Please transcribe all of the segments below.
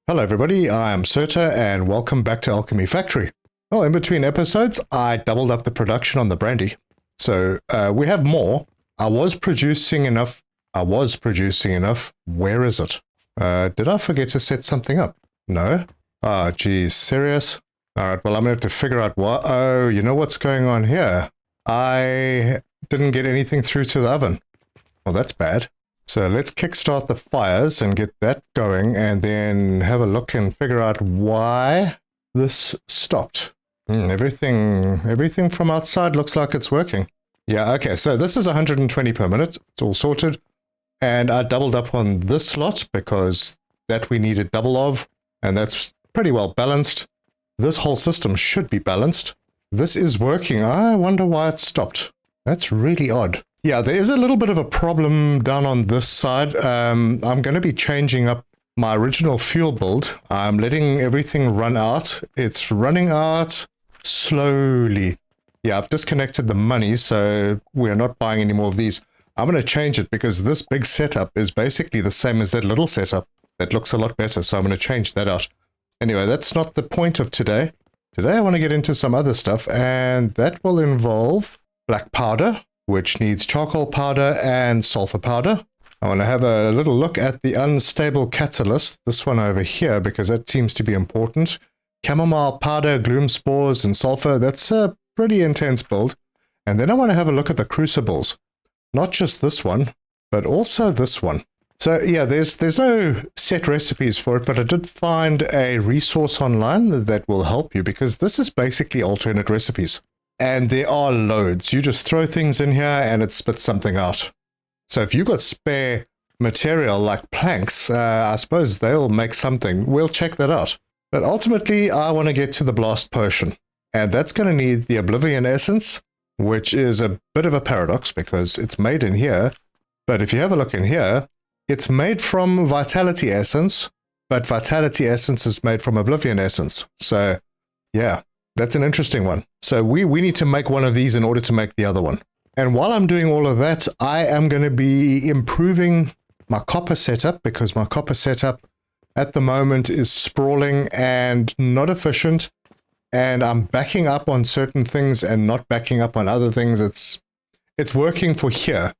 Hello everybody, I'm Serta and welcome back to Alchemy Factory. Well, in between episodes, I doubled up the production on the brandy. So we have more. I was producing enough. Where is it? Did I forget to set something up? No? Ah, geez, serious? Alright, well I'm going to have to figure out what... Oh, you know what's going on here? I didn't get anything through to the oven. Well, that's bad. So let's kickstart the fires and get that going and then have a look and figure out why this stopped. Everything from outside looks like it's working. Yeah, okay, so this is 120 per minute. It's all sorted. And I doubled up on this slot because that we needed double of, and that's pretty well balanced. This whole system should be balanced. This is working. I wonder why it stopped. That's really odd. Yeah, there is a little bit of a problem down on this side. I'm going to be changing up my original fuel build. I'm letting everything run out. It's running out slowly. Yeah, I've disconnected the money, so we're not buying any more of these. I'm going to change it because this big setup is basically the same as that little setup. That looks a lot better, so I'm going to change that out. Anyway, that's not the point of today. Today I want to get into some other stuff, and that will involve black powder, which needs charcoal powder and sulfur powder. I want to have a little look at the unstable catalyst, this one over here, because that seems to be important. Chamomile powder, gloom spores, and sulfur. That's a pretty intense build. And then I want to have a look at the crucibles. Not just this one, but also this one. So yeah, there's no set recipes for it, but I did find a resource online that will help you, because this is basically alternate recipes. And there are loads. You just throw things in here and it spits something out. So if you've got spare material like planks, I suppose they'll make something. We'll check that out. But ultimately, I want to get to the blast potion. And that's going to need the Oblivion essence, which is a bit of a paradox because it's made in here. But if you have a look in here, it's made from vitality essence, but vitality essence is made from Oblivion essence. So yeah. That's an interesting one. So we need to make one of these in order to make the other one. And while I'm doing all of that, I am going to be improving my copper setup, because my copper setup at the moment is sprawling and not efficient. And I'm backing up on certain things and not backing up on other things. It's working for here.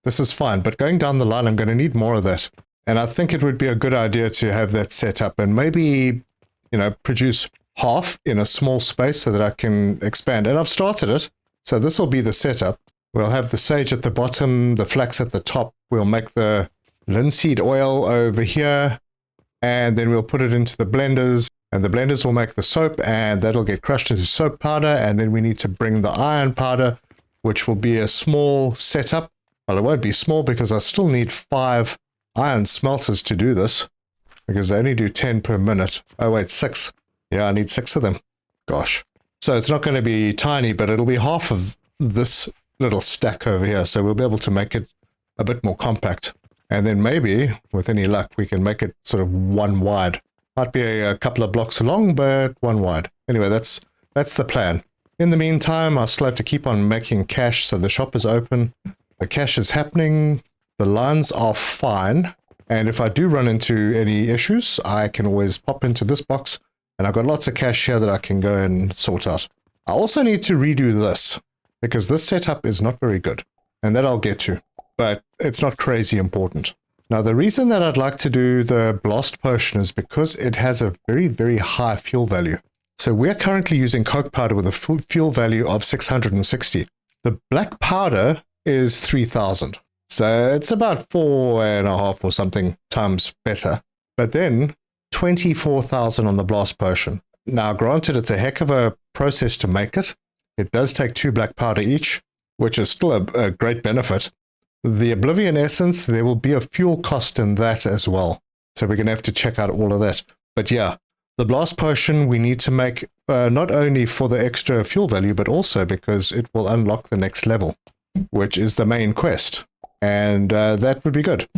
This is fine. But going down the line, I'm going to need more of that. And I think it would be a good idea to have that set up and maybe, produce half in a small space so that I can expand. And I've started it. So this will be the setup. We'll have the sage at the bottom, the flax at the top. We'll make the linseed oil over here. And then we'll put it into the blenders. And the blenders will make the soap, and that'll get crushed into soap powder. And then we need to bring the iron powder, which will be a small setup. Well, it won't be small because I still need 5 iron smelters to do this, because they only do 10 per minute. Oh wait, 6. Yeah, I need 6 of them. Gosh. So it's not going to be tiny, but it'll be half of this little stack over here. So we'll be able to make it a bit more compact. And then maybe, with any luck, we can make it sort of 1 wide. Might be a couple of blocks long, but 1 wide. Anyway, that's the plan. In the meantime, I'll still have to keep on making cash, so the shop is open. The cash is happening. The lines are fine. And if I do run into any issues, I can always pop into this box. And I've got lots of cash here that I can go and sort out. I also need to redo this, because this setup is not very good. And that I'll get to. But it's not crazy important. Now, the reason that I'd like to do the blast potion is because it has a very, very high fuel value. So we're currently using coke powder with a fuel value of 660. The black powder is 3000. So it's about 4.5 or something times better. But then 24,000 on the blast potion. Now, granted, it's a heck of a process to make it. It does take 2 black powder each, which is still a great benefit. The Oblivion essence, there will be a fuel cost in that as well. So we're going to have to check out all of that. But yeah, the blast potion we need to make not only for the extra fuel value, but also because it will unlock the next level, which is the main quest. And that would be good.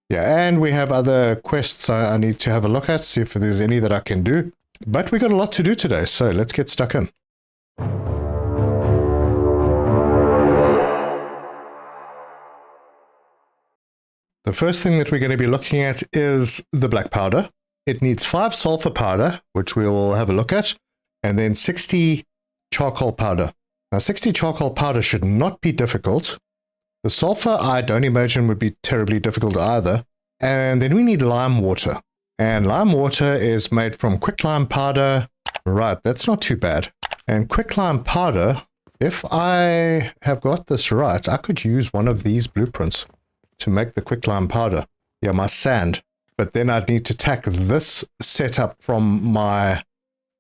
Yeah, and we have other quests I need to have a look at, see if there's any that I can do. But we got a lot to do today, so let's get stuck in. The first thing that we're going to be looking at is the black powder. it needs 5 sulfur powder, which we will have a look at, and then 60 charcoal powder. Now 60 charcoal powder should not be difficult. The sulfur I don't imagine would be terribly difficult either. And then we need lime water. And lime water is made from quicklime powder. Right, that's not too bad. And quicklime powder, if I have got this right, I could use one of these blueprints to make the quicklime powder. Yeah, my sand. But then I'd need to tack this setup from my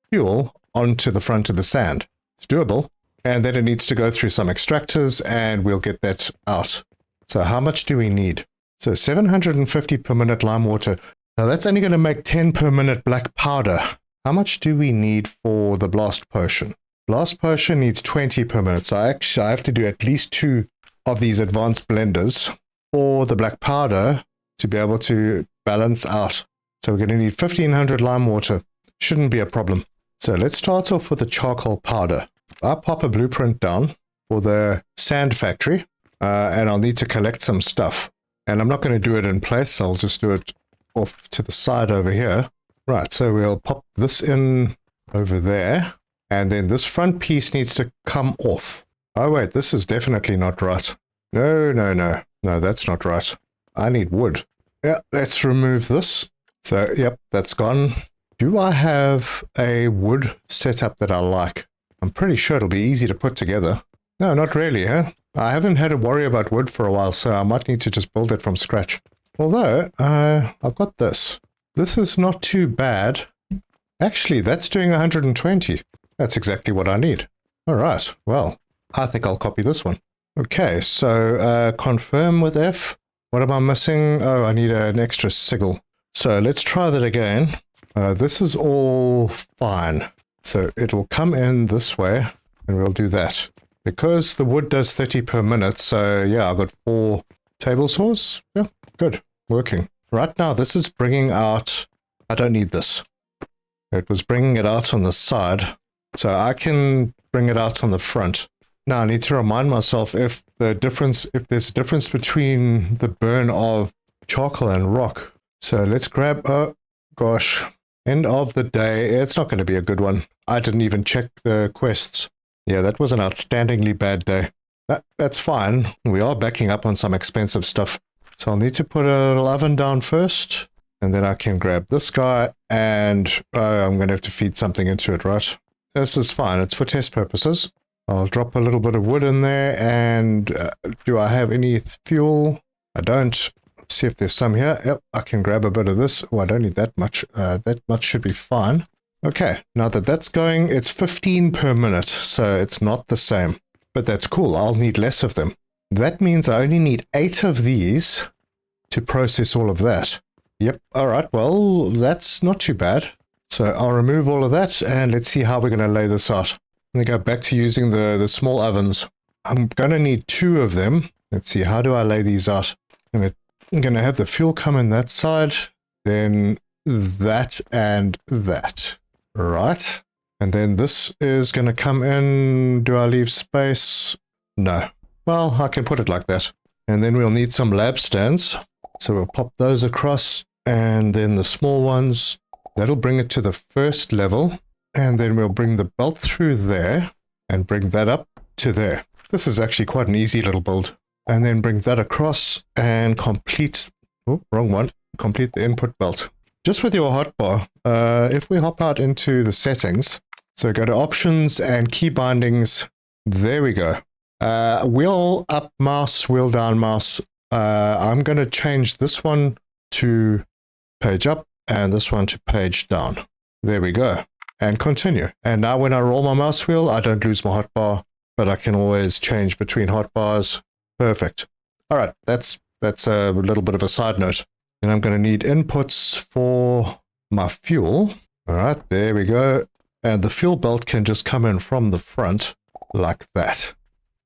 fuel onto the front of the sand. It's doable. And then it needs to go through some extractors and we'll get that out. So how much do we need? So 750 per minute lime water. Now that's only going to make 10 per minute black powder. How much do we need for the blast potion? Blast potion needs 20 per minute. So I have to do at least 2 of these advanced blenders for the black powder to be able to balance out. So we're going to need 1500 lime water. Shouldn't be a problem. So let's start off with the charcoal powder. I'll pop a blueprint down for the sand factory and I'll need to collect some stuff. And I'm not going to do it in place. I'll just do it off to the side over here. Right, so we'll pop this in over there. And then this front piece needs to come off. Oh wait, this is definitely not right. No, that's not right. I need wood. Yeah, let's remove this. So, yep, that's gone. Do I have a wood setup that I like? I'm pretty sure it'll be easy to put together. No, not really, huh? I haven't had to worry about wood for a while, so I might need to just build it from scratch. Although, I've got this. This is not too bad. Actually, that's doing 120. That's exactly what I need. All right, well, I think I'll copy this one. Okay, so confirm with F. What am I missing? Oh, I need an extra sigil. So let's try that again. This is all fine. So it will come in this way, and we'll do that. Because the wood does 30 per minute, so yeah, I've got 4 table saws. Yeah, good. Working. Right now, this is bringing out... I don't need this. It was bringing it out on the side, so I can bring it out on the front. Now, I need to remind myself if there's a difference between the burn of charcoal and rock. So let's grab... Oh, gosh. End of the day. It's not going to be a good one. I didn't even check the quests. Yeah, that was an outstandingly bad day. That's fine. We are backing up on some expensive stuff. So I'll need to put a little oven down first. And then I can grab this guy. And I'm going to have to feed something into it, right? This is fine. It's for test purposes. I'll drop a little bit of wood in there. And do I have any fuel? I don't. Let's see if there's some here. Yep, I can grab a bit of this. Oh, I don't need that much. That much should be fine. Okay, now that that's going, it's 15 per minute, so it's not the same. But that's cool, I'll need less of them. That means I only need 8 of these to process all of that. Yep, alright, well, that's not too bad. So I'll remove all of that, and let's see how we're going to lay this out. I'm going to go back to using the small ovens. I'm going to need 2 of them. Let's see, how do I lay these out? I'm going to have the fuel come in that side, then that and that. Right, and then this is going to come in. Do I leave space? No. Well, I can put it like that. And then we'll need some lab stands. So we'll pop those across, and then the small ones. That'll bring it to the first level. And then we'll bring the belt through there, and bring that up to there. This is actually quite an easy little build. And then bring that across, and complete... Oh, wrong one. Complete the input belt. Just with your hotbar, if we hop out into the settings, so go to options and key bindings, there we go. Wheel up mouse, wheel down mouse. I'm going to change this one to page up and this one to page down. There we go. And continue. And now when I roll my mouse wheel, I don't lose my hotbar, but I can always change between hotbars. Perfect. All right, that's a little bit of a side note. And I'm going to need inputs for my fuel. All right, there we go. And the fuel belt can just come in from the front like that.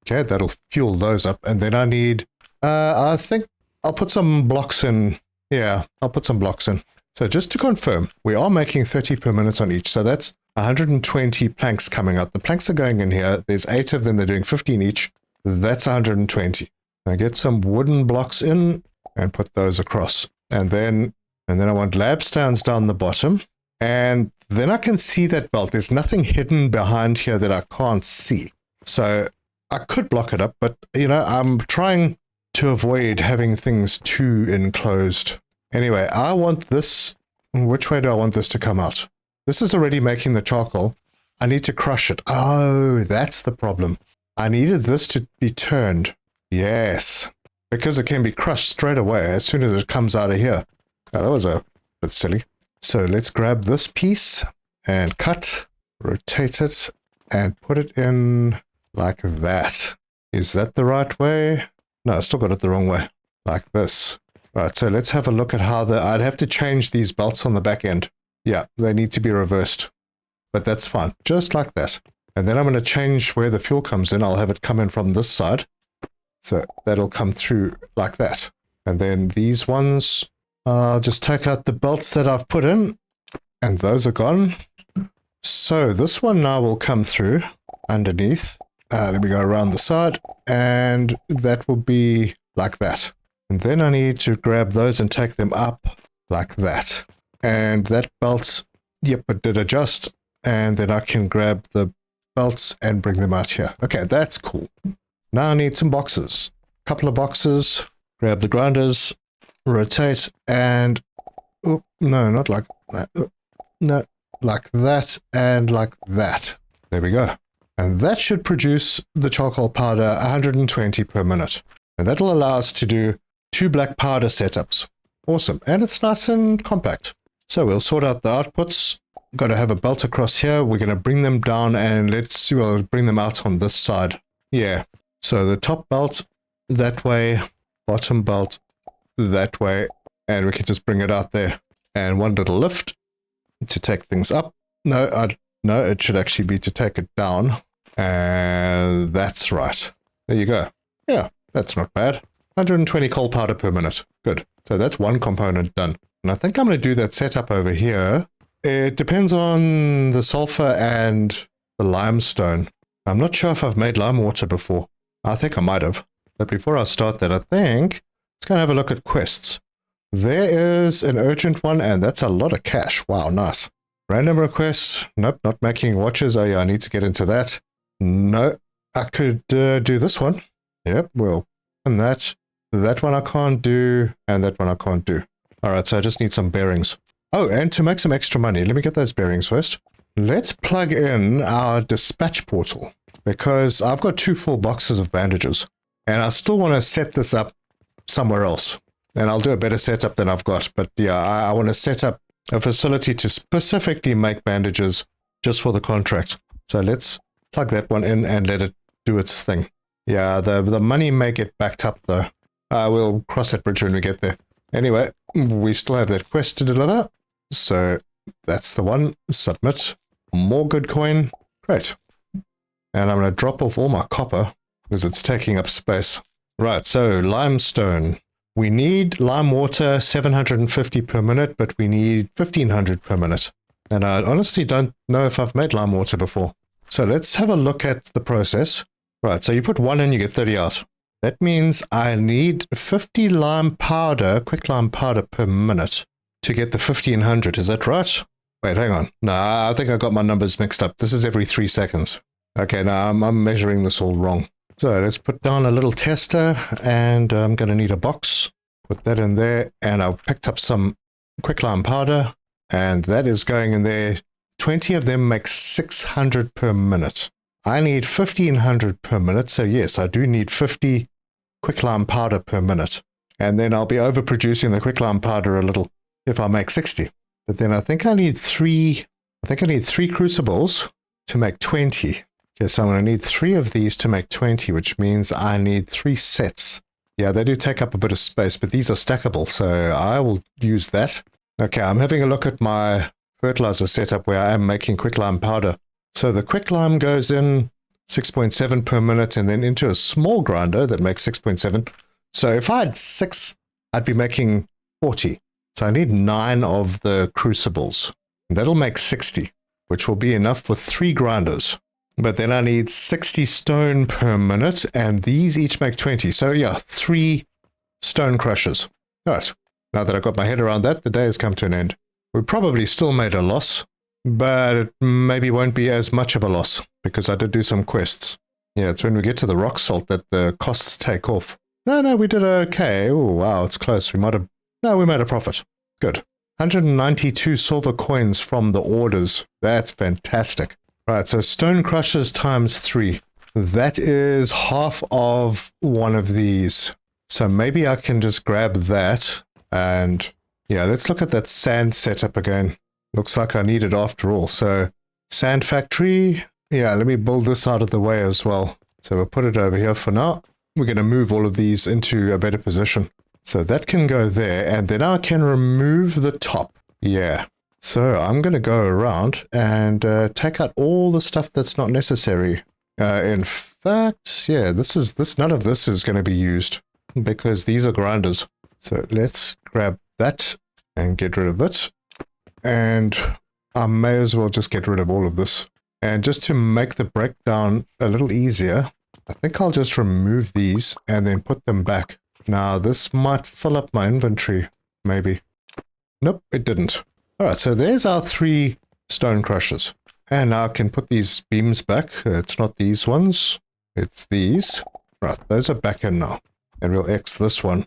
Okay, that'll fuel those up. And then I need, I think I'll put some blocks in. Yeah, I'll put some blocks in. So just to confirm, we are making 30 per minute on each. So that's 120 planks coming out. The planks are going in here. There's 8 of them. They're doing 15 each. That's 120. Now get some wooden blocks in and put those across. And then And then I want labstones down the bottom. And then I can see that belt. There's nothing hidden behind here that I can't see. So I could block it up, but, you know, I'm trying to avoid having things too enclosed. Anyway, I want this. Which way do I want this to come out? This is already making the charcoal. I need to crush it. Oh, that's the problem. I needed this to be turned. Yes. Because it can be crushed straight away as soon as it comes out of here. Oh, that was a bit silly. So let's grab this piece and cut, rotate it, and put it in like that. Is that the right way? No, I still got it the wrong way. Like this. Right, so let's have a look at how I'd have to change these belts on the back end. Yeah, they need to be reversed. But that's fine. Just like that. And then I'm going to change where the fuel comes in. I'll have it come in from this side. So that'll come through like that. And then these ones, I'll just take out the belts that I've put in. And those are gone. So this one now will come through underneath. Let me go around the side. And that will be like that. And then I need to grab those and take them up like that. And that belt, yep, it did adjust. And then I can grab the belts and bring them out here. Okay, that's cool. Now I need some boxes. A couple of boxes. Grab the grinders, rotate, and... Oh, no, not like that. No, like that and like that. There we go. And that should produce the charcoal powder 120 per minute. And that'll allow us to do 2 black powder setups. Awesome. And it's nice and compact. So we'll sort out the outputs. Got to have a belt across here. We're going to bring them down and we'll bring them out on this side. Yeah. So the top belt that way, bottom belt that way, and we can just bring it out there. And one little lift to take things up. No, it should actually be to take it down. And that's right. There you go. Yeah, that's not bad. 120 coal powder per minute. Good. So that's one component done. And I think I'm going to do that setup over here. It depends on the sulfur and the limestone. I'm not sure if I've made lime water before. I think I might have. But before I start that, I think let's go and have a look at quests. There is an urgent one, and that's a lot of cash. Wow, nice. Random requests. Nope, not making watches. Oh yeah, I need to get into that. No, I could do this one. Yep, well, and that. That one I can't do, and that one I can't do. All right, so I just need some bearings. Oh, and to make some extra money, let me get those bearings first. Let's plug in our dispatch portal, because I've got 2 full boxes of bandages, and I still want to set this up somewhere else. And I'll do a better setup than I've got, but yeah, I want to set up a facility to specifically make bandages just for the contract. So let's plug that one in and let it do its thing. Yeah, the money may get backed up though. We'll cross that bridge when we get there. Anyway, we still have that quest to deliver. So that's the one. Submit. More good coin. Great. And I'm going to drop off all my copper because it's taking up space. Right, so limestone. We need lime water 750 per minute, but we need 1500 per minute. And I honestly don't know if I've made lime water before. So let's have a look at the process. Right, so you put 1 in, you get 30 out. That means I need 50 lime powder, quick lime powder per minute to get the 1500. Is that right? Wait, hang on. No, I think I got my numbers mixed up. This is every 3 seconds. Okay, now I'm measuring this all wrong. So let's put down a little tester, and I'm going to need a box. Put that in there, and I've picked up some quicklime powder, and that is going in there. 20 of them make 600 per minute. I need 1500 per minute, so yes, I do need 50 quicklime powder per minute. And then I'll be overproducing the quicklime powder a little if I make 60. But then I think I need 3 crucibles to make 20. Okay, so I'm going to need 3 of these to make 20, which means I need 3 sets. Yeah, they do take up a bit of space, but these are stackable, so I will use that. Okay, I'm having a look at my fertilizer setup where I am making quicklime powder. So the quicklime goes in 6.7 per minute and then into a small grinder that makes 6.7. So if I had 6, I'd be making 40. So I need 9 of the crucibles. And that'll make 60, which will be enough for 3 grinders. But then I need 60 stone per minute, and these each make 20. So yeah, 3 stone crushers. All right, Now that I've got my head around that, the day has come to an end. We probably still made a loss, but it maybe won't be as much of a loss because I did do some quests. Yeah, it's when we get to the rock salt that the costs take off. No, we did okay. Oh, wow, it's close. We made a profit. Good. 192 silver coins from the orders. That's fantastic. Right, so stone crushers times 3. That is half of one of these. So maybe I can just grab that and yeah, let's look at that sand setup again. Looks like I need it after all. So sand factory. Yeah, let me build this out of the way as well. So we'll put it over here for now. We're going to move all of these into a better position. So that can go there, and then I can remove the top. Yeah. So I'm going to go around and take out all the stuff that's not necessary. In fact, yeah, none of this is going to be used because these are grinders. So let's grab that and get rid of it. And I may as well just get rid of all of this. And just to make the breakdown a little easier, I think I'll just remove these and then put them back. Now, this might fill up my inventory, maybe. Nope, it didn't. All right, so there's our 3 stone crushers. And now I can put these beams back. It's not these ones, it's these. Right, those are back in now. And we'll X this one.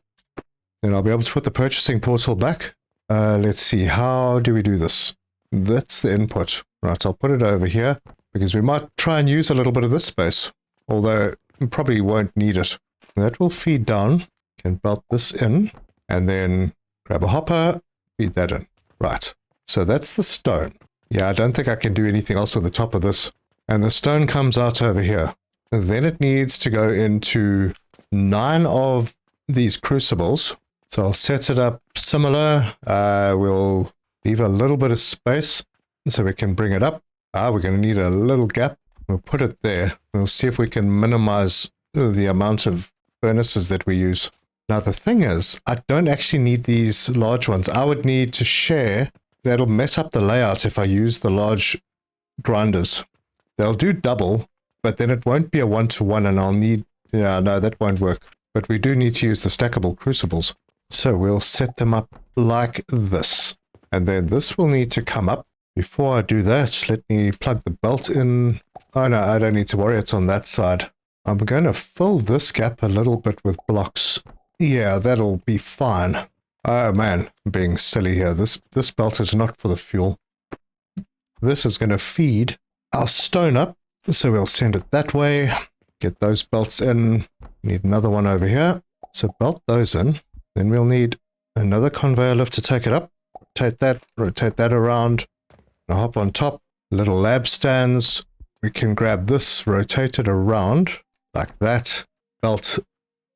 Then I'll be able to put the purchasing portal back. Let's see, how do we do this? That's the input. Right, I'll put it over here because we might try and use a little bit of this space. Although we probably won't need it. That will feed down. Can belt this in and then grab a hopper, feed that in. Right, so that's the stone. Yeah, I don't think I can do anything else with the top of this. And the stone comes out over here. And then it needs to go into 9 of these crucibles. So I'll set it up similar. We'll leave a little bit of space so we can bring it up. We're going to need a little gap. We'll put it there. We'll see if we can minimize the amount of furnaces that we use. Now the thing is, I don't actually need these large ones. I would need to share. That'll mess up the layout if I use the large grinders. They'll do double, but then it won't be a 1-to-1 and I'll need... Yeah, no, that won't work. But we do need to use the stackable crucibles. So we'll set them up like this. And then this will need to come up. Before I do that, let me plug the belt in. Oh no, I don't need to worry, it's on that side. I'm going to fill this gap a little bit with blocks. Yeah, that'll be fine. Oh man, I'm being silly here. This belt is not for the fuel. This is going to feed our stone up. So we'll send it that way. Get those belts in. Need another one over here. So belt those in. Then we'll need another conveyor lift to take it up. Rotate that around. Now hop on top. Little lab stands. We can grab this, rotate it around like that. Belt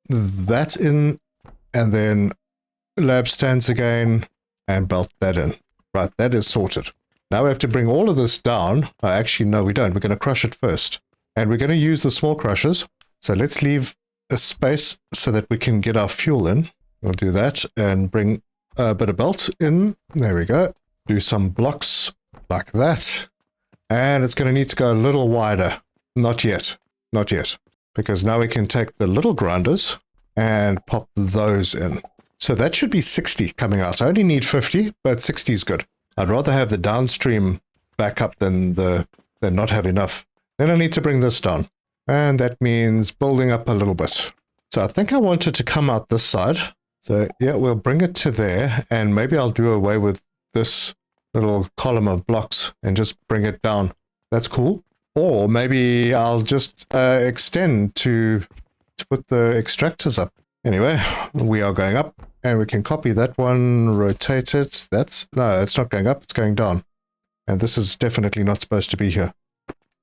that in. And then lab stands again. And belt that in. Right, that is sorted. Now we have to bring all of this down. Actually, no, we don't. We're going to crush it first. And we're going to use the small crushers. So let's leave a space so that we can get our fuel in. We'll do that and bring a bit of belt in. There we go. Do some blocks like that. And it's going to need to go a little wider. Not yet. Not yet. Because now we can take the little grinders and pop those in. So that should be 60 coming out. I only need 50, but 60 is good. I'd rather have the downstream backup than not have enough. Then I need to bring this down. And that means building up a little bit. So I think I want it to come out this side. So yeah, we'll bring it to there. And maybe I'll do away with this little column of blocks and just bring it down. That's cool. Or maybe I'll just extend to put the extractors up. Anyway, we are going up. And we can copy that one, rotate it. No, it's not going up, it's going down. And this is definitely not supposed to be here.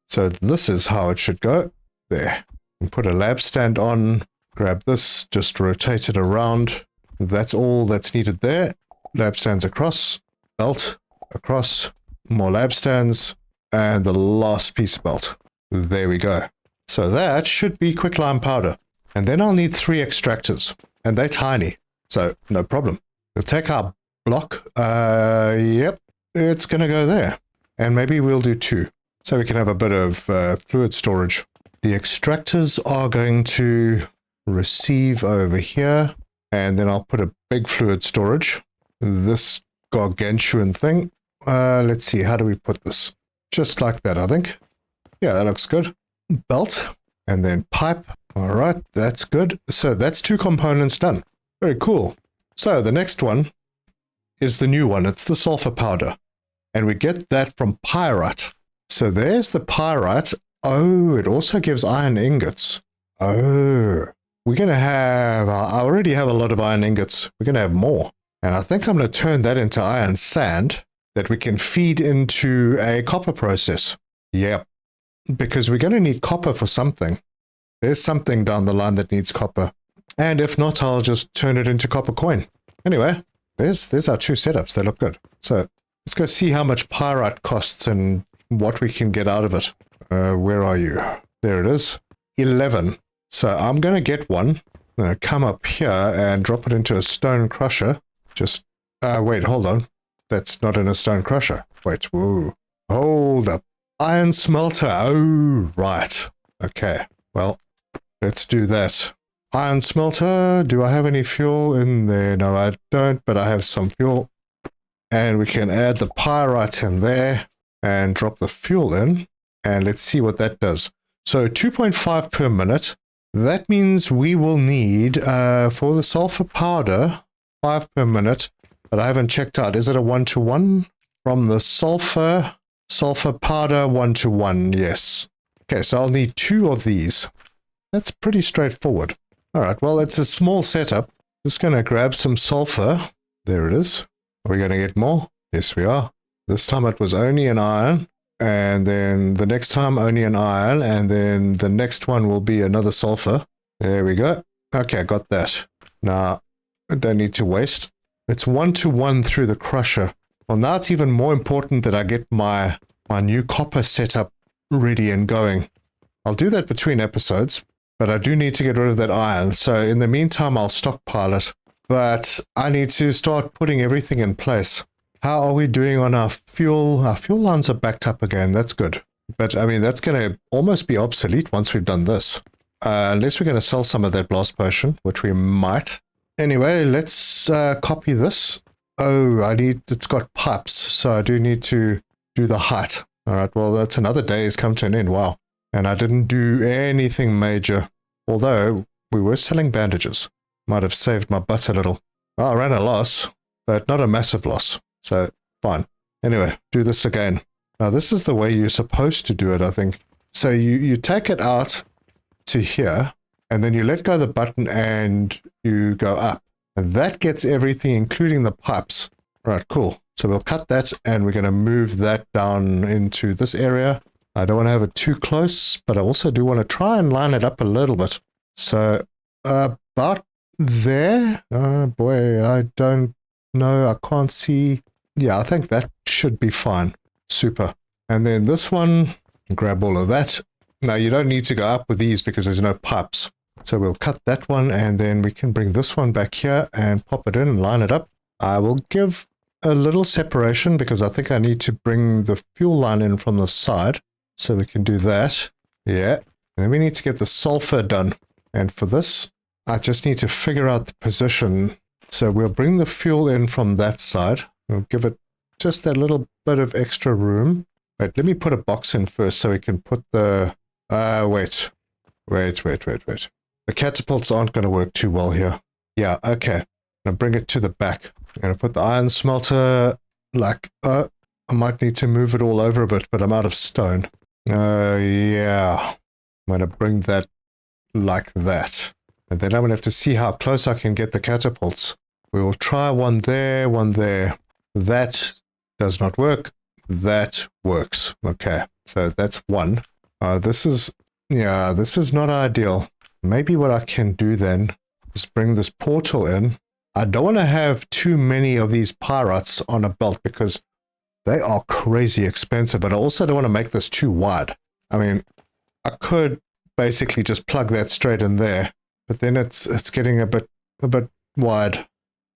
So this is how it should go. There. And put a lab stand on, grab this, just rotate it around. That's all that's needed there. Lab stands across, belt, across, more lab stands, and the last piece of belt. There we go. So that should be quicklime powder. And then I'll need 3 extractors, and they're tiny. So, no problem. We'll take our block. Yep, it's going to go there. And maybe we'll do 2. So we can have a bit of fluid storage. The extractors are going to receive over here. And then I'll put a big fluid storage. This gargantuan thing. Let's see, how do we put this? Just like that, I think. Yeah, that looks good. Belt, and then pipe. All right, that's good. So that's 2 components done. Very cool. So the next one is the new one. It's the sulfur powder. And we get that from pyrite. So there's the pyrite. Oh, it also gives iron ingots. Oh, we're going to have, I already have a lot of iron ingots. We're going to have more. And I think I'm going to turn that into iron sand that we can feed into a copper process. Yep. Because we're going to need copper for something. There's something down the line that needs copper. And if not, I'll just turn it into copper coin. Anyway, there's our 2 setups. They look good. So let's go see how much pyrite costs and what we can get out of it. Where are you? There it is. 11. So I'm going to get one. I'm going to come up here and drop it into a stone crusher. Just, wait, hold on. That's not in a stone crusher. Wait, whoa. Hold up. Iron smelter. Oh, right. Okay. Well, let's do that. Iron smelter. Do I have any fuel in there? No, I don't, but I have some fuel. And we can add the pyrite in there and drop the fuel in. And let's see what that does. So 2.5 per minute. That means we will need, for the sulfur powder, 5 per minute. But I haven't checked out. Is it a 1-to-1? From the sulfur powder, 1-to-1. Yes. Okay, so I'll need 2 of these. That's pretty straightforward. All right, well, it's a small setup. Just going to grab some sulfur. There it is. Are we going to get more? Yes, we are. This time it was only an iron. And then the next time only an iron. And then the next one will be another sulfur. There we go. Okay, got that. Now, I don't need to waste. It's 1-to-1 through the crusher. Well, now it's even more important that I get my new copper setup ready and going. I'll do that between episodes, but I do need to get rid of that iron. So in the meantime, I'll stockpile it. But I need to start putting everything in place. How are we doing on our fuel? Our fuel lines are backed up again. That's good. But I mean, that's going to almost be obsolete once we've done this. Unless we're going to sell some of that blast potion, which we might. Anyway, let's copy this. Oh, it's got pipes, so I do need to do the height. All right, well, that's another day has come to an end. Wow. And I didn't do anything major, although we were selling bandages. Might have saved my butt a little. Well, I ran a loss, but not a massive loss, so fine. Anyway, do this again. Now, this is the way you're supposed to do it, I think. So you take it out to here, and then you let go of the button and you go up. And that gets everything, including the pipes. All right, cool. So we'll cut that, and we're going to move that down into this area. I don't want to have it too close, but I also do want to try and line it up a little bit. So about there. Oh boy, I don't know. I can't see. Yeah, I think that should be fine. Super. And then this one, grab all of that. Now you don't need to go up with these because there's no pipes. So we'll cut that one, and then we can bring this one back here and pop it in and line it up. I will give a little separation because I think I need to bring the fuel line in from the side. So we can do that. Yeah. And then we need to get the sulfur done. And for this, I just need to figure out the position. So we'll bring the fuel in from that side. We'll give it just that little bit of extra room. Wait, let me put a box in first so we can put the... wait. The catapults aren't going to work too well here. Yeah, okay. I'm going to bring it to the back. I'm going to put the iron smelter like... I might need to move it all over a bit, but I'm out of stone. Yeah. I'm going to bring that like that. And then I'm going to have to see how close I can get the catapults. We will try one there, one there. That does not work. That works. Okay, so that's one. This is not ideal. Maybe what I can do then is bring this portal in. I don't want to have too many of these pyrites on a belt because they are crazy expensive, but I also don't want to make this too wide. I mean, I could basically just plug that straight in there, but then it's getting a bit wide.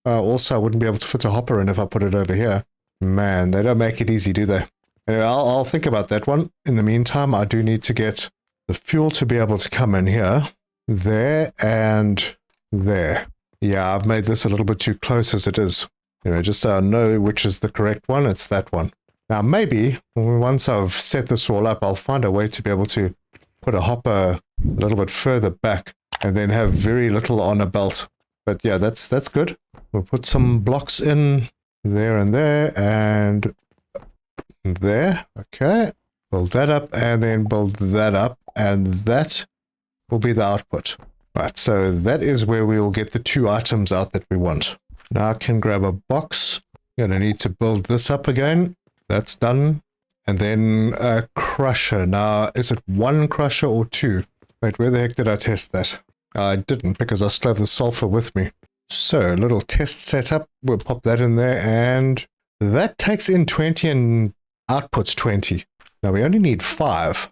Also, I wouldn't be able to fit a hopper in if I put it over here. Man, they don't make it easy, do they? Anyway, I'll think about that one. In the meantime, I do need to get the fuel to be able to come in here, there, and there. Yeah, I've made this a little bit too close as it is. You know, just so I know which is the correct one, it's that one. Now, maybe once I've set this all up, I'll find a way to be able to put a hopper a little bit further back and then have very little on a belt. But yeah, that's good. We'll put some blocks in there and there. Okay. Build that up and then build that up. And that will be the output. Right, so that is where we will get the 2 items out that we want. Now I can grab a box. Going to need to build this up again. That's done. And then a crusher. Now, is it 1 crusher or 2? Wait, where the heck did I test that? I didn't, because I still have the sulfur with me. So, a little test setup. We'll pop that in there, and that takes in 20 and outputs 20. Now, we only need 5.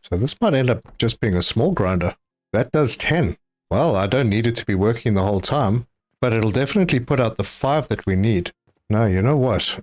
So this might end up just being a small grinder. That does 10. Well, I don't need it to be working the whole time, but it'll definitely put out the 5 that we need. Now, you know what?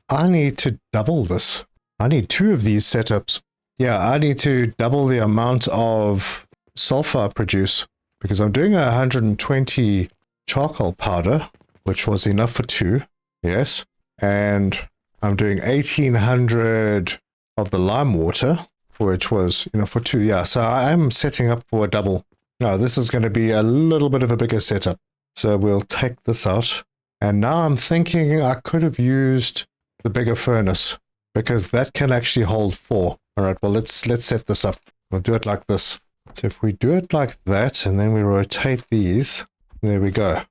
I need to double this. I need 2 of these setups. Yeah, I need to double the amount of sulfur I produce, because I'm doing 120 charcoal powder, which was enough for 2. Yes. And I'm doing 1800 of the lime water, which was, you know, for 2. Yeah, so I'm setting up for a double. Now, this is going to be a little bit of a bigger setup. So we'll take this out. And now I'm thinking I could have used the bigger furnace, because that can actually hold 4. All right, well, let's set this up. We'll do it like this. So if we do it like that, and then we rotate these, there we go.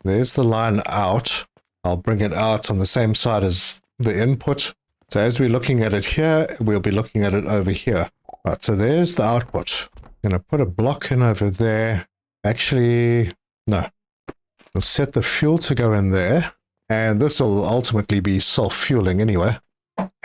There's the line out. I'll bring it out on the same side as the input. So as we're looking at it here, we'll be looking at it over here. Right, so there's the output. I'm going to put a block in over there. Actually, no. We'll set the fuel to go in there. And this will ultimately be self-fueling anyway.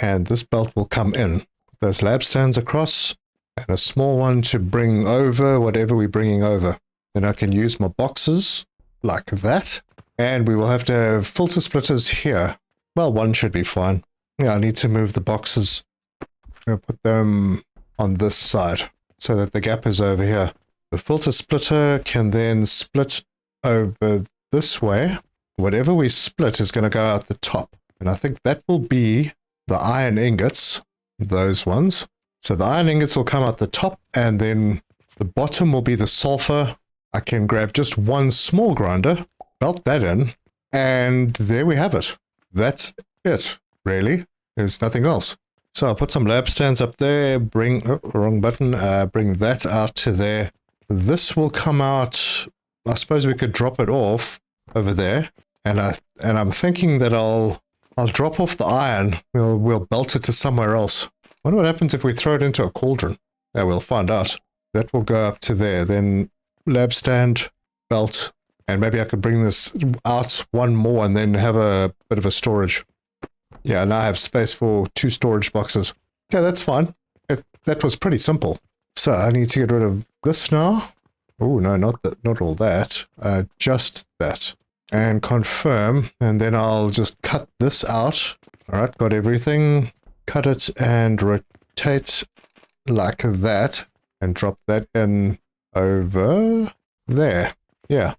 And this belt will come in. Put those labstones across. And a small one to bring over whatever we're bringing over. Then I can use my boxes like that. And we will have to have filter splitters here. Well, 1 should be fine. Yeah, I need to move the boxes. I'm going to put them on this side so that the gap is over here. The filter splitter can then split over this way. Whatever we split is going to go out the top. And I think that will be the iron ingots, those ones. So the iron ingots will come out the top, and then the bottom will be the sulfur. I can grab just 1 small grinder, belt that in, and there we have it. That's it, really. There's nothing else. So I'll put some lab stands up there, bring wrong button, bring that out to there. This will come out. I suppose we could drop it off over there, and I'm thinking that I'll drop off the iron. We'll belt it to somewhere else. Wonder what happens if we throw it into a cauldron. Yeah, we'll find out. That will go up to there. Then lab stand, belt, and maybe I could bring this out 1 more and then have a bit of a storage. Yeah, now I have space for 2 storage boxes. Okay, that's fine. That was pretty simple. So I need to get rid of this now. Oh, no, not all that. Just that. And confirm, and then I'll just cut this out. All right, got everything. Cut it and rotate like that, and drop that in over there. Yeah.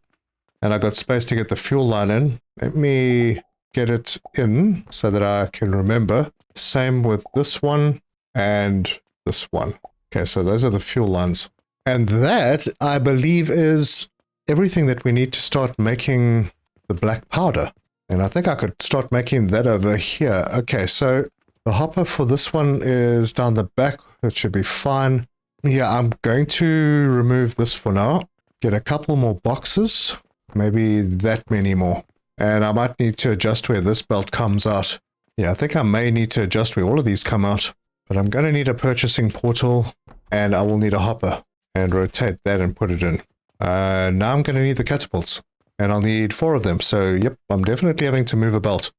And I got space to get the fuel line in. Let me get it in so that I can remember. Same with this one and this one. Okay, so those are the fuel lines. And that, I believe, is everything that we need to start making the black powder. And I think I could start making that over here. Okay, so the hopper for this one is down the back. That should be fine. Yeah, I'm going to remove this for now. Get a couple more boxes. Maybe that many more. And I might need to adjust where this belt comes out. Yeah, I think I may need to adjust where all of these come out. But I'm going to need a purchasing portal. And I will need a hopper. And rotate that and put it in. Now I'm going to need the catapults. And I'll need 4 of them. So, yep, I'm definitely having to move a belt.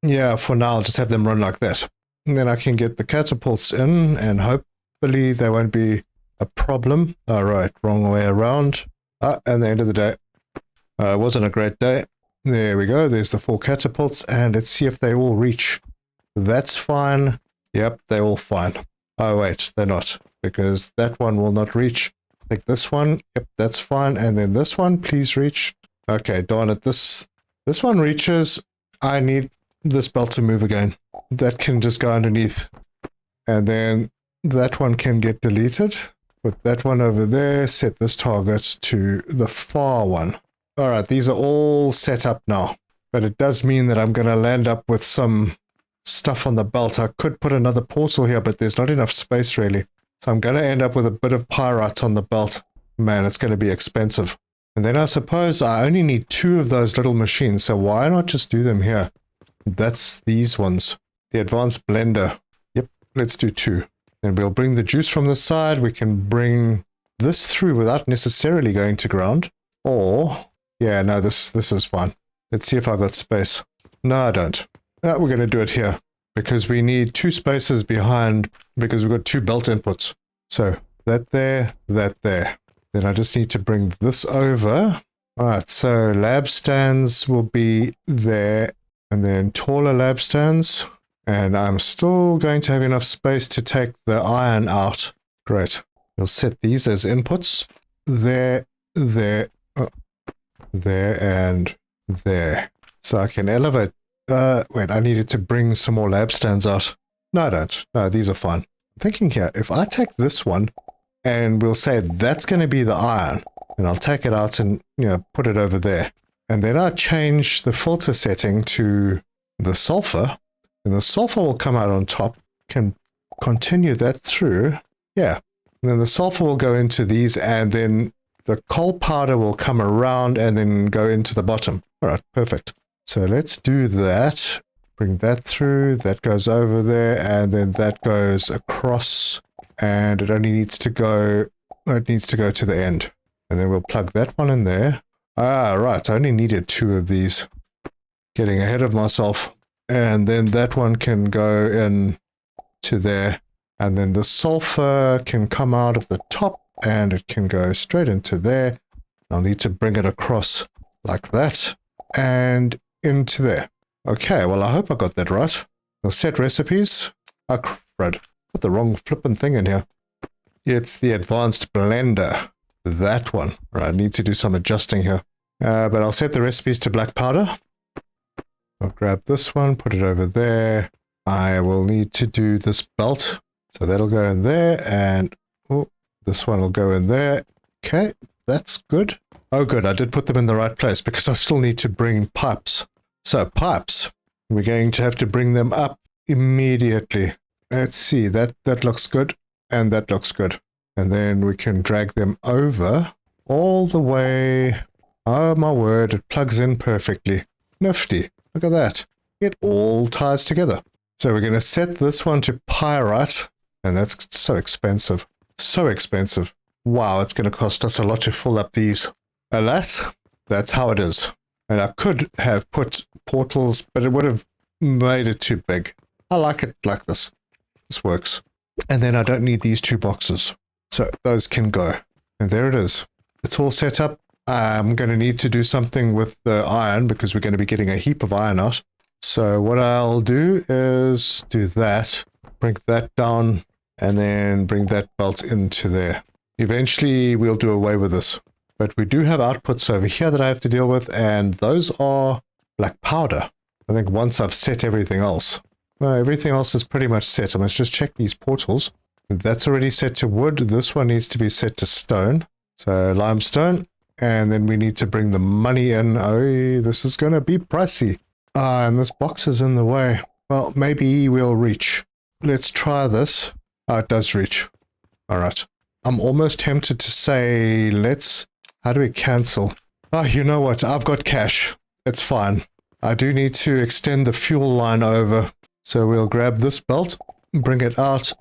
Yeah, for now, I'll just have them run like that. And then I can get the catapults in, and hopefully they won't be a problem. All right, wrong way around. And the end of the day. It wasn't a great day. There we go. There's the 4 catapults, and let's see if they all reach. That's fine. Yep, they're all fine. Oh, wait, they're not, because that one will not reach. I think this one, yep, that's fine. And then this one, please reach. Okay, darn it. This one reaches. I need this belt to move again. That can just go underneath. And then that one can get deleted. Put that one over there. Set this target to the far one. All right, these are all set up now. But it does mean that I'm going to land up with some stuff on the belt. I could put another portal here, but there's not enough space really. So I'm going to end up with a bit of pyrite on the belt. Man, it's going to be expensive. And then I suppose I only need 2 of those little machines, so why not just do them here? That's these ones. The advanced blender. Yep, let's do 2. Then we'll bring the juice from the side. We can bring this through without necessarily going to ground. Or, yeah, no, this is fine. Let's see if I've got space. No, I don't. We're going to do it here. Because we need 2 spaces behind, because we've got 2 belt inputs. So, that there, that there. Then I just need to bring this over. Alright, so lab stands will be there, and then taller lab stands. And I'm still going to have enough space to take the iron out. Great. We'll set these as inputs. There, there, there, and there. So I can elevate. Wait, I needed to bring some more lab stands out. No, I don't. No, these are fine. I'm thinking here, if I take this one, and we'll say that's going to be the iron. And I'll take it out and, put it over there. And then I change the filter setting to the sulfur. And the sulfur will come out on top. Can continue that through. Yeah. And then the sulfur will go into these. And then the coal powder will come around and then go into the bottom. All right, perfect. So let's do that. Bring that through. That goes over there. And then that goes across. And it only needs to go, it needs to go to the end. And then we'll plug that one in there. Ah, right, I only needed 2 of these. Getting ahead of myself. And then that one can go in to there. And then the sulfur can come out of the top and it can go straight into there. I'll need to bring it across like that and into there. Okay, well, I hope I got that right. We'll set recipes. Ah, crud. Put the wrong flippin' thing in here. It's the advanced blender. That one. Right, I need to do some adjusting here. But I'll set the recipes to black powder. I'll grab this one, put it over there. I will need to do this belt. So that'll go in there, and this one will go in there. Okay, that's good. Oh, good, I did put them in the right place because I still need to bring pipes. So, pipes. We're going to have to bring them up immediately. Let's see, that looks good, and that looks good. And then we can drag them over all the way. Oh my word, it plugs in perfectly. Nifty, look at that. It all ties together. So we're going to set this one to pyrite, and that's so expensive. So expensive. Wow, it's going to cost us a lot to fill up these. Alas, that's how it is. And I could have put portals, but it would have made it too big. I like it like this. This works. And then I don't need these 2 boxes. So those can go. And there it is. It's all set up. I'm going to need to do something with the iron because we're going to be getting a heap of iron out. So what I'll do is do that. Bring that down and then bring that belt into there. Eventually we'll do away with this. But we do have outputs over here that I have to deal with, and those are black powder. I think once I've set everything else. Well, everything else is pretty much set. I must just check these portals. That's already set to wood. This one needs to be set to stone. So limestone. And then we need to bring the money in. Oh, this is going to be pricey. And this box is in the way. Well, maybe we'll reach. Let's try this. Oh, it does reach. All right. I'm almost tempted to say, how do we cancel? Oh, you know what? I've got cash. It's fine. I do need to extend the fuel line over. So we'll grab this belt, bring it out,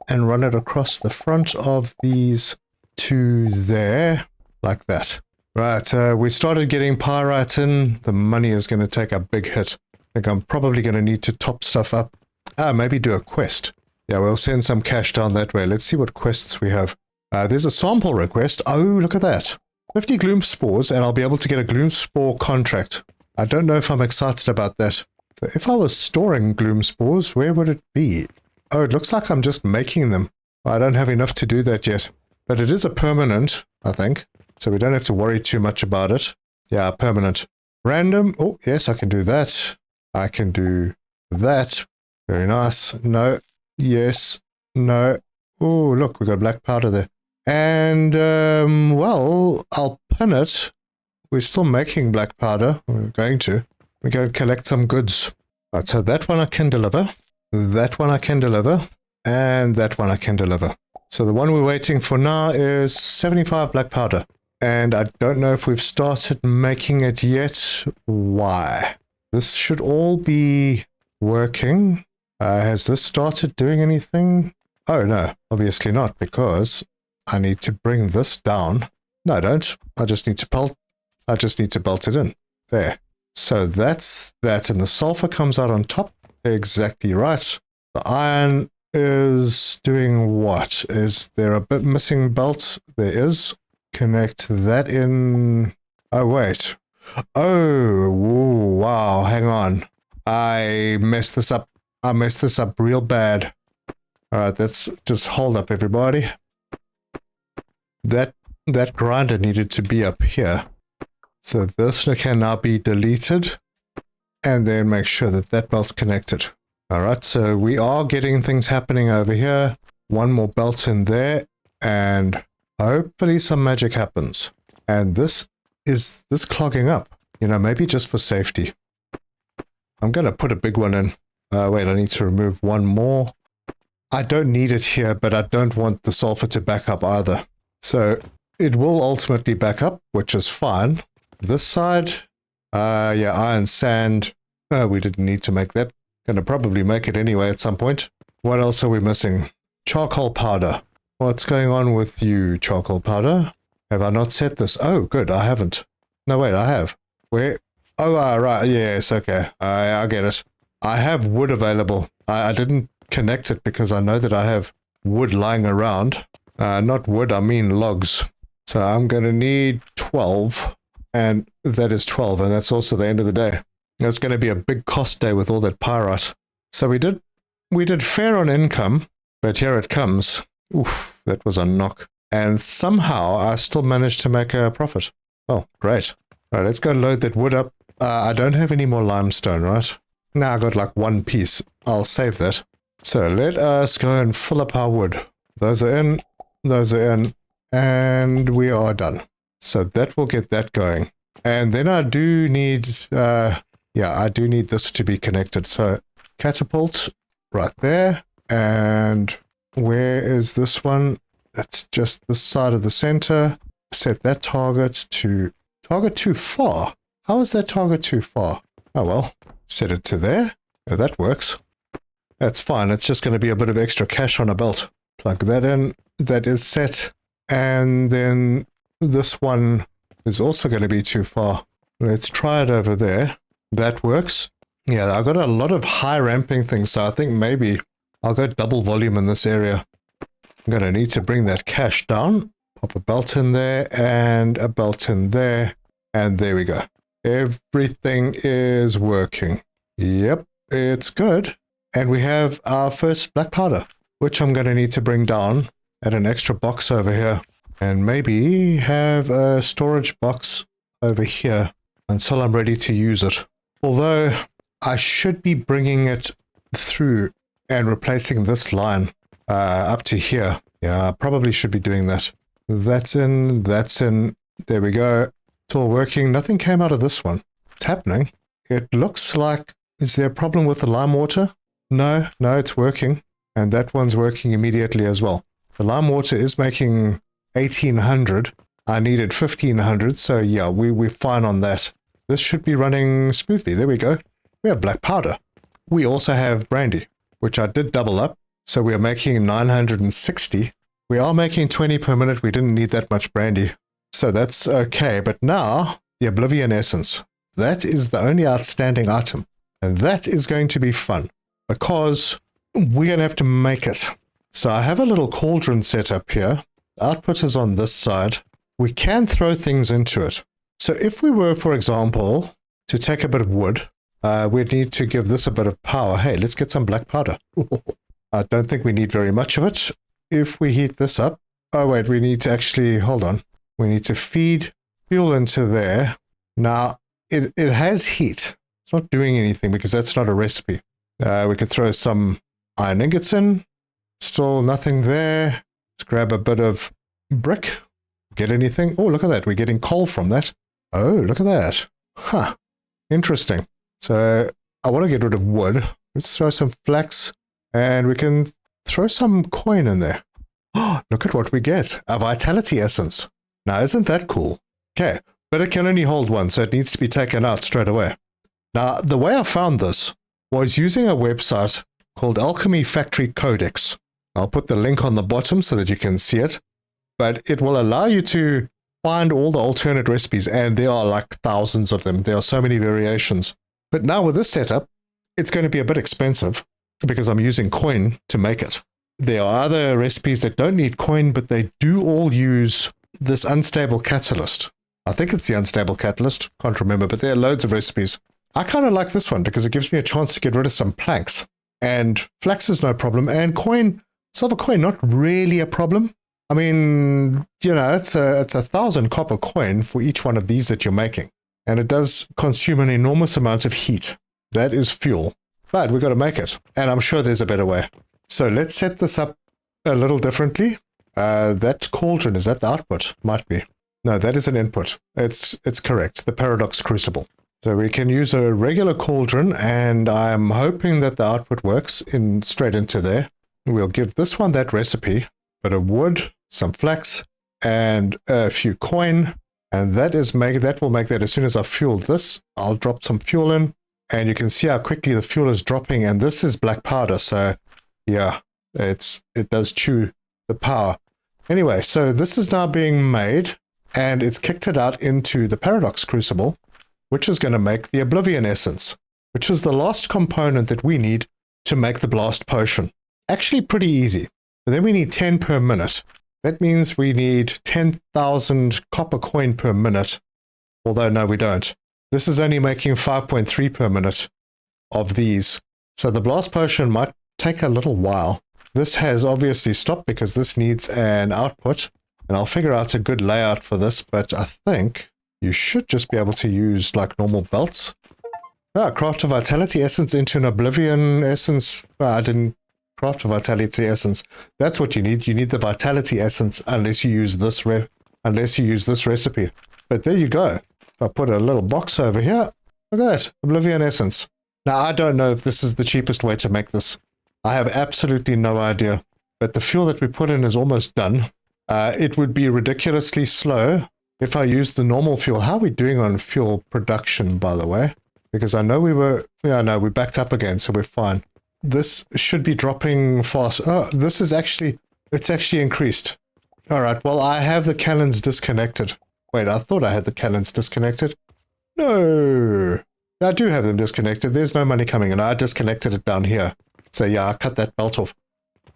and run it across the front of these 2 there, like that. Right, we started getting pyrite in. The money is going to take a big hit. I think I'm probably going to need to top stuff up. Maybe do a quest. Yeah, we'll send some cash down that way. Let's see what quests we have. There's a sample request. Oh, look at that. 50 gloom spores, and I'll be able to get a gloom spore contract. I don't know if I'm excited about that. So if I was storing gloom spores, where would it be? Oh, it looks like I'm just making them. I don't have enough to do that yet. But it is a permanent, I think. So we don't have to worry too much about it. Yeah, permanent. Random. Oh, yes, I can do that. I can do that. Very nice. No. Yes. No. Oh, look, we got black powder there. And, well, I'll pin it. We're still making black powder. We're going to. We go collect some goods. Right, so that one I can deliver. That one I can deliver. And that one I can deliver. So the one we're waiting for now is 75 black powder. And I don't know if we've started making it yet. Why? This should all be working. Has this started doing anything? Oh, no, obviously not, because I need to bring this down. No, I don't. I just need to belt it in. There. So that's that. And the sulfur comes out on top. Exactly right. The iron is doing what? Is there a bit missing belt? There is. Connect that in. Oh, wait. Oh, wow. Hang on. I messed this up. I messed this up real bad. All right, let's just hold up, everybody. That grinder needed to be up here. So this can now be deleted. And then make sure that that belt's connected. All right, so we are getting things happening over here. One more belt in there. And hopefully some magic happens. And this is this clogging up. You know, maybe just for safety. I'm going to put a big one in. Wait, I need to remove one more. I don't need it here, but I don't want the sulfur to back up either. So it will ultimately back up, which is fine. This side, yeah, iron sand. We didn't need to make that. Gonna probably make it anyway at some point. What else are we missing? Charcoal powder. What's going on with you, charcoal powder? Have I not set this? Oh, good, I haven't. No, wait, I have. Where? Oh, right, yes, okay. I get it. I have wood available. I didn't connect it because I know that I have wood lying around. Not wood, I mean logs. So I'm going to need 12. And that is 12, and that's also the end of the day. It's going to be a big cost day with all that pyrite. So we did fair on income, but here it comes. Oof, that was a knock. And somehow I still managed to make a profit. Oh, great. All right, let's go load that wood up. I don't have any more limestone, right? Now I got like one piece. I'll save that. So let us go and fill up our wood. Those are in, and we are done. So that will get that going. And then I do need, yeah, I do need this to be connected. So catapult right there. And where is this one? That's just this side of the center. Set that target to too far. How is that target too far? Oh, well, set it to there. Oh, that works. That's fine. It's just going to be a bit of extra cash on a belt. Plug that in. That is set. And then this one is also going to be too far. Let's try it over there. That works. Yeah, I've got a lot of high ramping things, so I think maybe I'll go double volume in this area. I'm going to need to bring that cash down. Pop a belt in there and a belt in there. And there we go. Everything is working. Yep, it's good. And we have our first black powder, which I'm going to need to bring down at an extra box over here. And maybe have a storage box over here until I'm ready to use it. Although I should be bringing it through and replacing this line up to here. Yeah, I probably should be doing that. That's in, there we go. It's all working. Nothing came out of this one. It's happening. It looks like, is there a problem with the lime water? No, it's working. And that one's working immediately as well. The lime water is making 1800. I needed 1500, so yeah, we're fine on that. This should be running smoothly. There we go. We have black powder. We also have brandy, which I did double up. So we are making 960. We are making 20 per minute. We didn't need that much brandy. So that's okay. But now, the Oblivion Essence. That is the only outstanding item. And that is going to be fun. Because we're going to have to make it. So I have a little cauldron set up here. The output is on this side. We can throw things into it. So if we were, for example, to take a bit of wood, we'd need to give this a bit of power. Hey, let's get some black powder. I don't think we need very much of it. If we heat this up, oh wait, we need to actually, hold on. We need to feed fuel into there. Now, it has heat. It's not doing anything because that's not a recipe. We could throw some iron ingots in. Still nothing there. Let's grab a bit of brick. Get anything? Oh, look at that. We're getting coal from that. Oh, look at that. Huh. Interesting. So I want to get rid of wood. Let's throw some flax and we can throw some coin in there. Oh, look at what we get. A vitality essence. Now, isn't that cool? Okay, but it can only hold one, so it needs to be taken out straight away. Now, the way I found this was using a website called Alchemy Factory Codex. I'll put the link on the bottom so that you can see it, but it will allow you to find all the alternate recipes, and there are like thousands of them. There are so many variations. But now with this setup, it's going to be a bit expensive because I'm using coin to make it. There are other recipes that don't need coin, but they do all use this unstable catalyst. I think it's the unstable catalyst. Can't remember, but there are loads of recipes. I kind of like this one because it gives me a chance to get rid of some planks. And flax is no problem. And coin, silver coin, not really a problem. I mean, you know, it's a 1,000 copper coin for each one of these that you're making. And it does consume an enormous amount of heat. That is fuel. But we've got to make it. And I'm sure there's a better way. So let's set this up a little differently. That cauldron, is that the output? Might be. No, that is an input. It's correct. The paradox crucible. So we can use a regular cauldron, and I'm hoping that the output works straight into there. We'll give this one that recipe, bit of wood, some flax, and a few coin. And that will make that as soon as I fuel this, I'll drop some fuel in, and you can see how quickly the fuel is dropping. And this is black powder, so yeah, it does chew the power. Anyway, so this is now being made, and it's kicked it out into the paradox crucible, which is going to make the oblivion essence, which is the last component that we need to make the blast potion. Actually pretty easy. But then we need 10 per minute. That means we need 10,000 copper coin per minute, although no, we don't. This is only making 5.3 per minute of these. So the blast potion might take a little while. This has obviously stopped because this needs an output, and I'll figure out a good layout for this, but I think you should just be able to use like normal belts. Craft a vitality essence into an oblivion essence. I didn't craft a vitality essence. That's what you need. You need the vitality essence unless you use this recipe. But there you go. If I put a little box over here, look at that, oblivion essence. Now I don't know if this is the cheapest way to make this. I have absolutely no idea. But the fuel that we put in is almost done. It would be ridiculously slow if I use the normal fuel. How are we doing on fuel production, by the way? Because I know we backed up again, so we're fine. This should be dropping fast. Oh, it's actually increased. All right, well, I have the cannons disconnected. Wait, I thought I had the cannons disconnected. No, I do have them disconnected. There's no money coming in. I disconnected it down here. So yeah, I cut that belt off.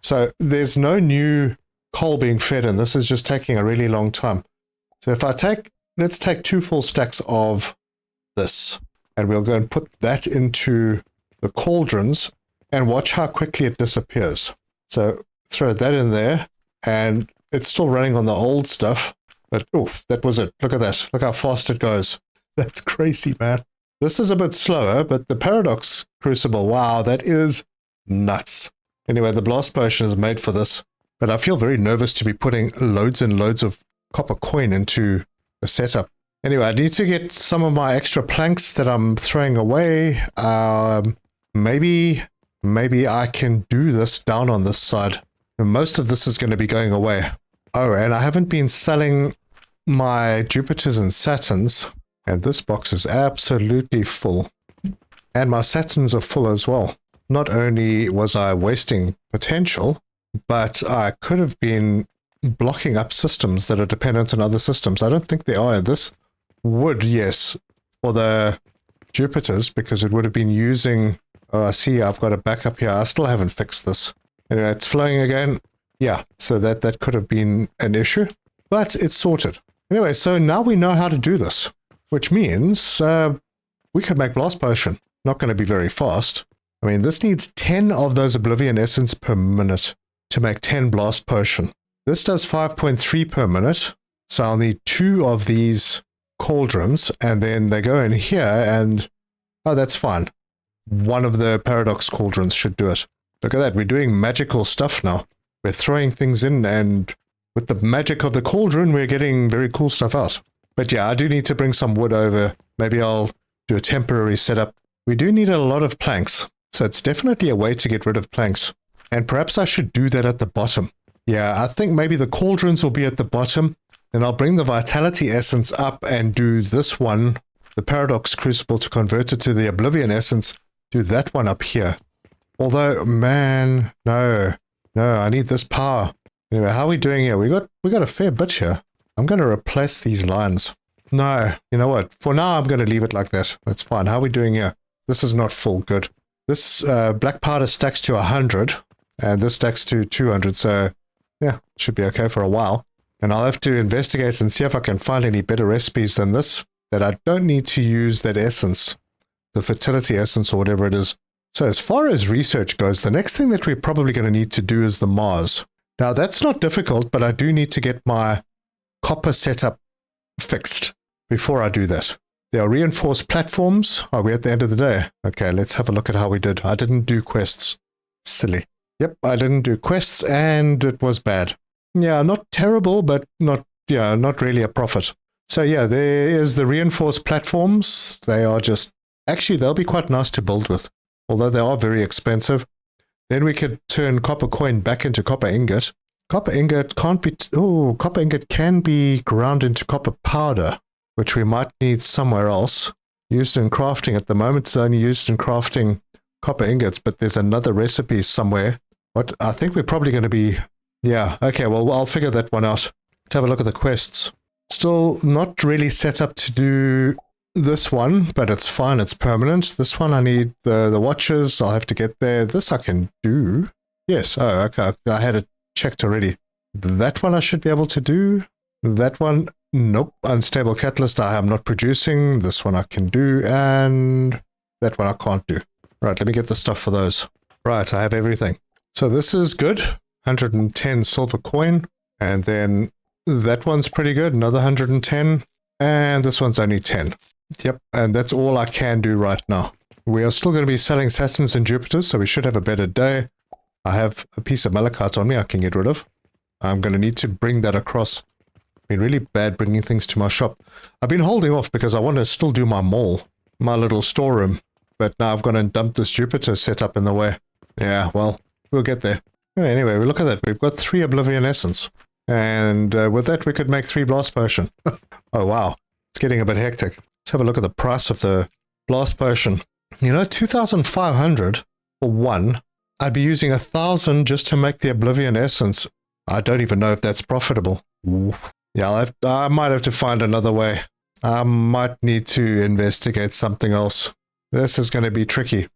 So there's no new coal being fed in. This is just taking a really long time. So if let's take 2 full stacks of this, and we'll go and put that into the cauldrons and watch how quickly it disappears. So throw that in there, and it's still running on the old stuff, but oof, that was it. Look at that. Look how fast it goes. That's crazy, man. This is a bit slower, but the paradox crucible, wow, that is nuts. Anyway, the blast potion is made for this, but I feel very nervous to be putting loads and loads of copper coin into the setup. Anyway, I need to get some of my extra planks that I'm throwing away. Maybe I can do this down on this side. Most of this is going to be going away. Oh, and I haven't been selling my Jupiters and Saturns, and this box is absolutely full. And my Saturns are full as well. Not only was I wasting potential, but I could have been blocking up systems that are dependent on other systems. I don't think they are. This would, yes, for the Jupiters, because it would have been using... Oh, I see I've got a backup here. I still haven't fixed this. Anyway, it's flowing again. Yeah, so that could have been an issue, but it's sorted. Anyway, so now we know how to do this, which means we could make blast potion. Not going to be very fast. I mean, this needs 10 of those oblivion essence per minute to make 10 blast potion. This does 5.3 per minute, so I'll need 2 of these cauldrons, and then they go in here and, oh, that's fine. One of the paradox cauldrons should do it. Look at that, we're doing magical stuff now. We're throwing things in, and with the magic of the cauldron, we're getting very cool stuff out. But yeah, I do need to bring some wood over. Maybe I'll do a temporary setup. We do need a lot of planks, so it's definitely a way to get rid of planks. And perhaps I should do that at the bottom. Yeah, I think maybe the cauldrons will be at the bottom. Then I'll bring the vitality essence up and do this one, the paradox crucible, to convert it to the oblivion essence. Do that one up here. Although, man, no, I need this power. Anyway, how are we doing here? We got a fair bit here. I'm going to replace these lines. No, you know what? For now, I'm going to leave it like that. That's fine. How are we doing here? This is not full. Good. This black powder stacks to 100, and this stacks to 200. So, yeah, should be okay for a while. And I'll have to investigate and see if I can find any better recipes than this, that I don't need to use that essence, the fertility essence or whatever it is. So as far as research goes, the next thing that we're probably going to need to do is the Mars. Now, that's not difficult, but I do need to get my copper setup fixed before I do that. There are reinforced platforms. Are we at the end of the day? Okay, let's have a look at how we did. I didn't do quests. Silly. Yep, I didn't do quests, and it was bad. Yeah, not terrible, but not really a profit. So yeah, there is the reinforced platforms. They are just, actually, they'll be quite nice to build with, although they are very expensive. Then we could turn copper coin back into copper ingot. Copper ingot can't be, copper ingot can be ground into copper powder, which we might need somewhere else. Used in crafting at the moment, it's only used in crafting copper ingots, but there's another recipe somewhere. What I think we're probably going to be, yeah, okay, well, I'll figure that one out. Let's have a look at the quests. Still not really set up to do this one, but it's fine, it's permanent. This one I need the watches, I'll have to get there. This I can do. Yes, oh, okay, I had it checked already. That one I should be able to do. That one, nope. Unstable catalyst I am not producing. This one I can do, and that one I can't do. Right, let me get the stuff for those. Right, I have everything. So this is good. 110 silver coin, and then that one's pretty good, another 110, and this one's only 10. Yep, and that's all I can do right now. We are still going to be selling Saturns and Jupiters, so we should have a better day. I have a piece of malachite on me I can get rid of. I'm going to need to bring that across. Been really bad bringing things to my shop. I've been holding off because I want to still do my mall, my little storeroom, but now I've gone and dumped this Jupiter setup in the way. Yeah, well, we'll get there. Anyway, we look at that. We've got 3 Oblivion Essence. And with that, we could make 3 Blast Potion. Oh, wow. It's getting a bit hectic. Let's have a look at the price of the Blast Potion. You know, 2,500 for one. I'd be using 1,000 just to make the Oblivion Essence. I don't even know if that's profitable. Ooh. Yeah, I might have to find another way. I might need to investigate something else. This is going to be tricky.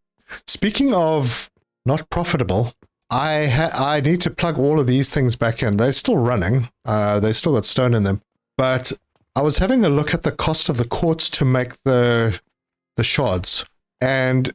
Speaking of not profitable, I need to plug all of these things back in. They're still running. They've still got stone in them. But I was having a look at the cost of the quartz to make the shards. And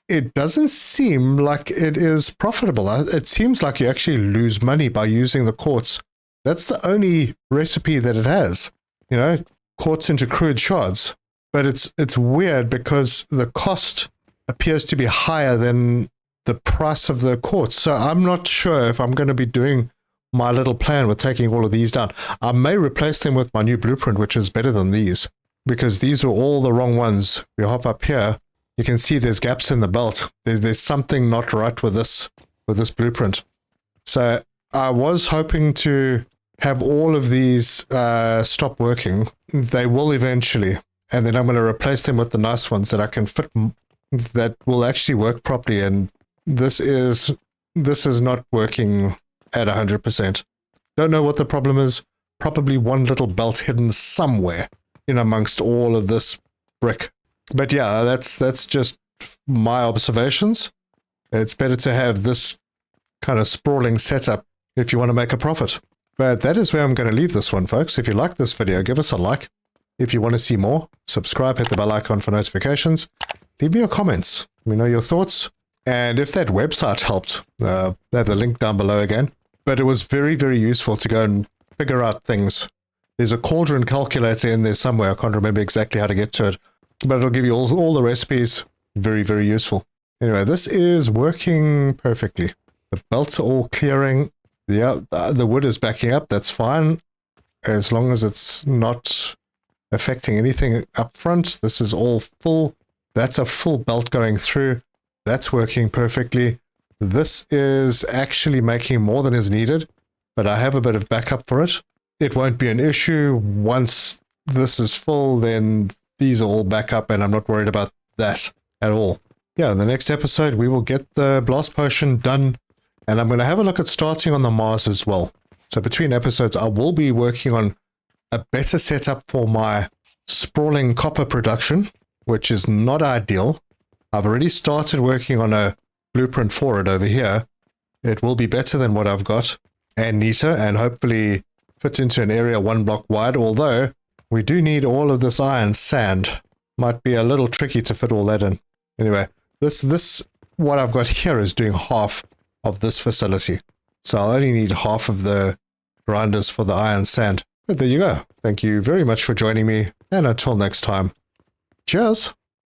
it doesn't seem like it is profitable. It seems like you actually lose money by using the quartz. That's the only recipe that it has. You know, quartz into crude shards. But it's weird because the cost appears to be higher than the price of the quartz. So I'm not sure if I'm going to be doing my little plan with taking all of these down. I may replace them with my new blueprint, which is better than these, because these were all the wrong ones. We hop up here. You can see there's gaps in the belt. There's something not right with this blueprint. So I was hoping to have all of these stop working. They will eventually. And then I'm going to replace them with the nice ones that I can fit, that will actually work properly. And this is not working at 100%. Don't know what the problem is. Probably one little belt hidden somewhere in amongst all of this brick. But yeah, that's just my observations. It's better to have this kind of sprawling setup if you want to make a profit. But that is where I'm going to leave this one, folks. If you like this video, give us a like. If you want to see more, subscribe, hit the bell icon for notifications. Leave me your comments. Let me know your thoughts. And if that website helped, I have the link down below again. But it was very, very useful to go and figure out things. There's a cauldron calculator in there somewhere. I can't remember exactly how to get to it, but it'll give you all the recipes. Very, very useful. Anyway, this is working perfectly. The belts are all clearing. The wood is backing up. That's fine. As long as it's not affecting anything up front. This is all full. That's a full belt going through. That's working perfectly. This is actually making more than is needed, but I have a bit of backup for it. It won't be an issue. Once this is full, then these are all back up, and I'm not worried about that at all. Yeah, in the next episode, we will get the blast potion done, and I'm going to have a look at starting on the Mars as well. So between episodes, I will be working on a better setup for my sprawling copper production, which is not ideal. I've already started working on a blueprint for it over here. It will be better than what I've got, and neater, and hopefully fits into an area 1 block wide, although we do need all of this iron sand. Might be a little tricky to fit all that in. Anyway, this what I've got here is doing half of this facility. So I'll only need half of the grinders for the iron sand. But there you go. Thank you very much for joining me, and until next time, cheers!